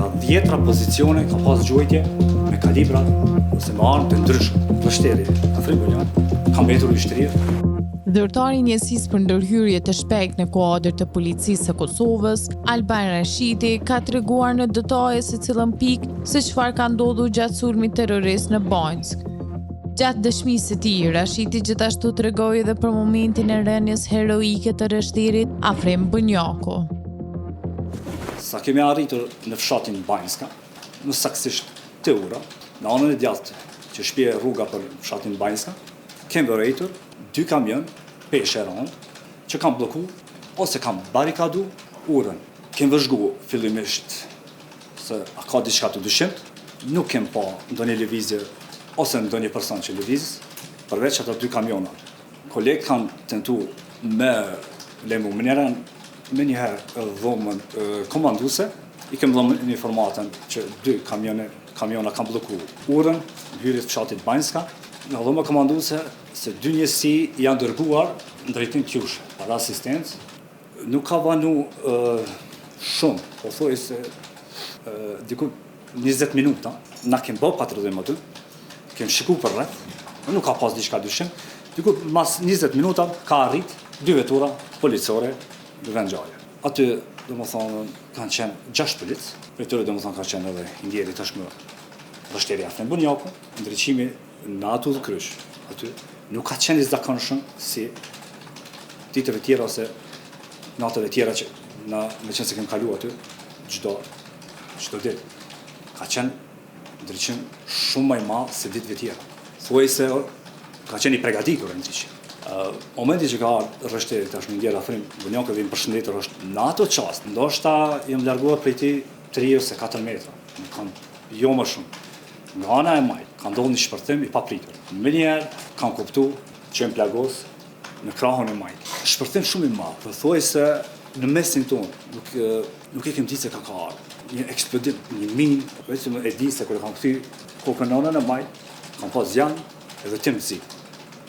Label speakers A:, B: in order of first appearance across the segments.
A: nga 10 pozicione ka pas gjujtje me kalibra ose me armë të ndryshme. Vështeri, Afrim Bunjan, ka mbetur i shtrirë.
B: Zyrtari i Njësisë për Ndërhyrje të Shpejtë në kuadër të Policisë së Kosovës, Alban Rashidi, ka treguar në detaje se cilën pikë se çfarë ka ndodhur gjatë sulmit terrorist në Banjsk. Gjatë dëshmisë së tij, Rashidi gjithashtu tregoi edhe për momentin e rënies heroike të rështerit Afrim Bunjaku.
A: Sa kemi arritur në fshatin Banjska, në saksisht të ura, në anën e djathtë që shpje rruga për fshatin Banjska, kemi vërejtur 2 kamion peshe rënd që kam bloku ose kam barikadu urën. Kemi vëzhgu fillimisht se a ka diçka të dyshimt, nuk kem pa ndonjë lëvizje ose ndonjë person që lëviz, përveç ato 2 kamiona. Kolegë kanë tentu me lemu mënyrën me njëherë dhomën komanduse, i kem dhomën informatën që 2 kamiona kanë bloku urën, hyrjet fshatit Banjska, në dhoma komanduse se 2 njësi janë dërguar në drejtim Kjush, para asistencë. Nuk ka vanu shumë, po thoj se diku 20 minuta, na kem bë patrullim aty, kem shiku për rreth, nuk ka pas diçka dyshim, diku mas 20 minuta ka arrit 2 vetura policore në vendngjarje. Aty, domethënë, kanë qenë 6 polic, për tyre domethënë ka qenë edhe ndjeri tashmë vështeri Afrim Bunjaku, ndriçimi në atë krysh. Aty nuk ka qenë i zakonshëm si ditëve tjera ose natëve tjera që me qenë se kem kalu aty çdo ditë. Ka qenë ndriçim shumë më i madh se ditëve tjera. Thuaj se ka qenë i përgatitur ndriçim. Momenti që ka rështeri tashmë ndjer Afrim Bunjaku dhe më përshëndetur është në ato çast, ndoshta jam larguar prej tij 3 ose 4 metra. Jo më shumë. Nga ana e majt, ka ndodhur një shpërthim i papritur. Mënyrë kam kuptuar që jam plagos në krahun e majt. Shpërthim shumë i madh, po thuaj se në mesin tonë nuk e kem ditë se ka ardhur. Një eksplodim, një minë, vetëm e di se kur kam kthy kokën në anën e majt, kam pas zjan edhe timësi.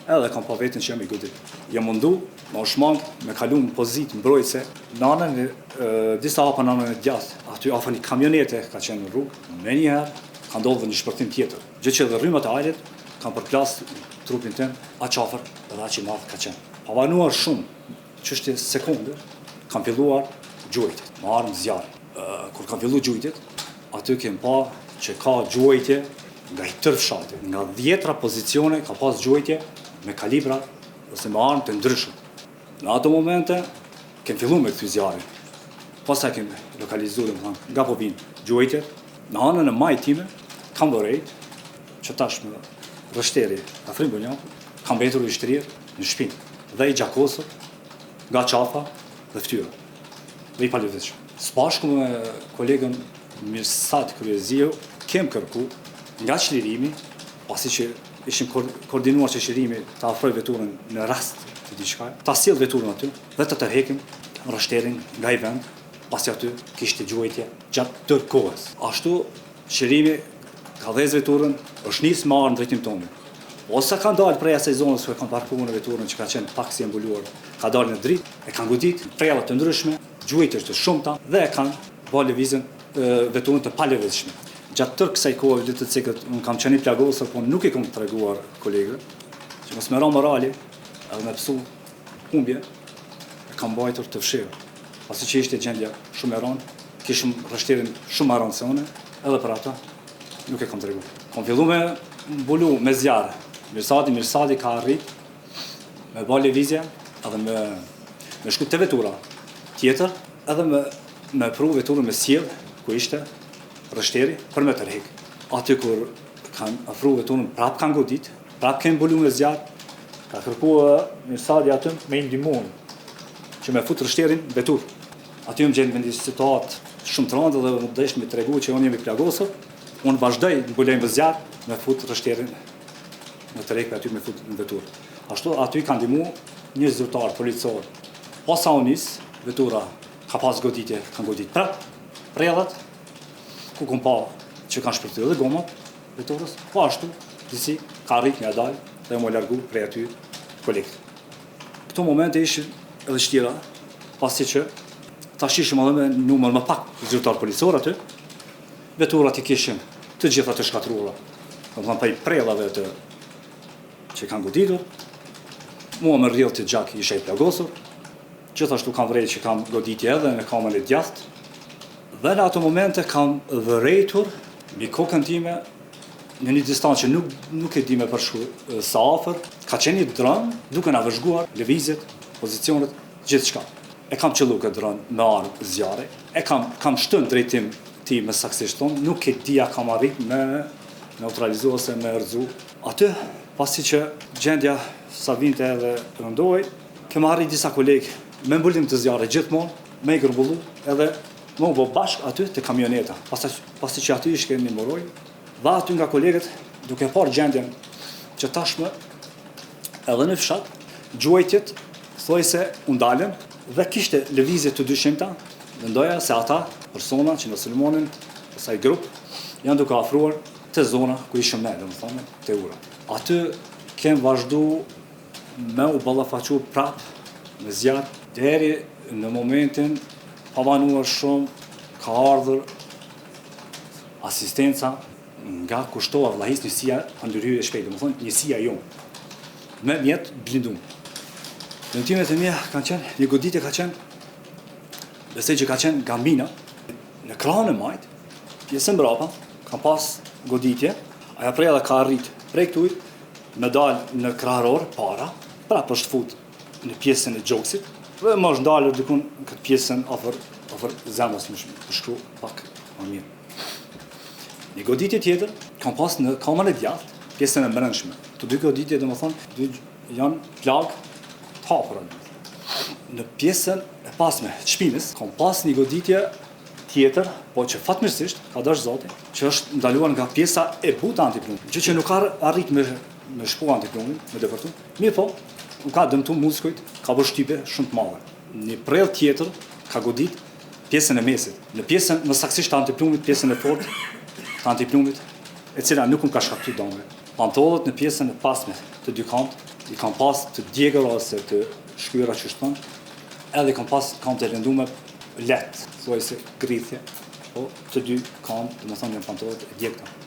A: Edhe kam pa vetën që jam i godit. Jam mundu, më shmang, me kalu në pozitë mbrojtëse, në anën disa hapa në anën e djathtë, aty afër një kamionete ka qenë në rrugë, me njëherë ka ndodhur një shpërthim tjetër. Gjë që edhe rrymat e ajrit kanë përplas trupin tim, aq afër edhe aq i madh ka qenë. Pavanuar shumë çështje sekonde, kam filluar gjujtjet, me armë zjarri. Kur kam filluar gjujtjet, aty kem pa që ka gjujtje nga i tërë fshati. Nga 10 pozicione ka pas gjujtje me kalibra ose me armë të ndryshme. Në ato momente kem filluar me kthy zjarrin. Pastaj kem lokalizuar nga po vinë gjujtjet. Në anën e majt time kam vërejt që tashmë rështeri Afrim Bunjaku kam mbetur i shtrirë në shtëpinë dhe i gjakosur nga qafa dhe fytyra dhe i palëvizshëm. Së bashku me kolegën Mirsad Kryeziu kem kërku nga çlirimi, pasi që ishim koordinuar që çlirimi ta afroj veturën në rast të diçka, ta sjell veturën aty dhe të tërhekim rështerin nga i vend, pasi aty kishte gjujtje gjatë tërë kohës. Ashtu çlirimi ka dhënë veturën, është nisë me armë drejtim tonë. Ose kanë dalë prej asaj zonës ku e kanë parkuar veturën që ka qenë pak si mbuluar, ka dalë në dritë, e kanë godit prella të ndryshme, gjujtje të shumta dhe e kanë bërë lëvizjen veturën të palëvizshme. Gjatë tërë kësaj kohe ditë të cikët, unë kam qenë i plagosur, po nuk i kam treguar kolegëve, që mos më ra morali, edhe me psu humbje, e kam mbajtur të fshirë. Pasi që ishte gjendja shumë e rëndë, kishim rështerin shumë e rëndë se une, edhe për ata nuk e kam treguar. Kam fillu me mbulu me zjarë. Mirsadi ka arrit me bërë lëvizje edhe me shku te vetura tjetër, edhe me pru veturën me sjell ku ishte rështeri për me tërhek. Aty kur kanë afru veturën, prap kanë godit, prap kanë mbulu me zjarë, ka kërkuar Mirsadi aty me ndihmon që me fut rështerin vetur. Aty më gjenë me një situatë shumë të rëndë dhe më deshë me tregu që unë jemi plagosur, unë vazhdoj në mbulejmë vë zjarë me fut rështerin në tërhek aty me fut në vetur. Ashtu aty kanë ndihmu një zyrtar policor. Posa unis, vetura ka pas goditje, kanë godit prap, prellat, ku kom pa që kanë shpërthyer edhe gomat veturës, po ashtu, disi ka arrit nga dalë dhe më largu prej aty kolekt. Këto momente ishin edhe shtira, pasi që tash ishim edhe me numër më pak zyrtar policor aty, veturat i kishin të gjitha të shkatruara. Do të thonë prej prellave që kanë goditur, mua më rrjedh të gjak ishte i plagosur, gjithashtu kam vrejtë që kam goditje edhe në kamën e djathtë, dhe në ato momente kam vërejtur mbi kokën time në një distancë që nuk e di me përshku sa afër, ka qenë një dron duke na vëzhguar lëvizjet, pozicionet, gjithçka. E kam qellu këtë dron me armë zjarri, e kam shtën drejtim ti me saksisht tonë, nuk e dia kam arrit me neutralizu ose me rëzu. Aty, pasi që gjendja sa vinte edhe rëndoj, kem arrit disa kolegë me mbullim të zjarrit gjithmonë, me i gërbullu, edhe më u bë bashkë aty te kamioneta, pasi që aty ishte një moroj, dhe aty nga kolegët, duke parë gjendjen që tashmë edhe në fshat, gjuajtjet thoi se u ndalën dhe kishte lëvizje të dyshimta, mendoja se ata persona që në sulmonin kësaj grup janë duke afruar te zona ku ishim ne, domethënë te ura. Aty kem vazhdu me u ballafaqu prap me zjarr deri në momentin pavanuar shumë ka ardhur asistenca nga kushtova vllahis njësia ndërhyrje e shpejtë, domethënë njësia jonë, me mjet blindum. Dëmtimet e mia kanë qenë, një goditje ka qenë, besoj që ka qenë Gambina, në krahun e majt, pjesën mbrapa, kam pas goditje, aja prej edhe ka arrit prej këtuj, me dalë në krahëror para, pra për shfut në pjesën e gjoksit, dhe më është ndalër dikun këtë pjesën afër zemrës më shkru pak më mirë. Një goditje tjetër, kam pas në kamën e djathtë, pjesën e brendshme. Të dy goditje, domethënë, janë plagë të hapura. Në pjesën e pasme të shpinës, kam pas një goditje tjetër, po që fatmirësisht, ka dash Zoti, që është ndaluar nga pjesa e butë antiplumit, që nuk ka arrit me shpu antiplumin, me depërtu. Mirë po, nuk ka dëmtu muskujt, ka bërë shtypje shumë të madhe. Një prell tjetër ka godit pjesën e mesit. Në pjesën më saktësisht të antiplumit, pjesën e fortë të antiplumit, e cila nuk më ka shkaktu dëme. Pantollet në pjesën e pasme të dy kantë, i kam pas të djegër ose të shkyra që shton, edhe kam pas kam të lëndume letë, thuaj se grithje, po të dy kantë, domethënë janë pantollet e djegta.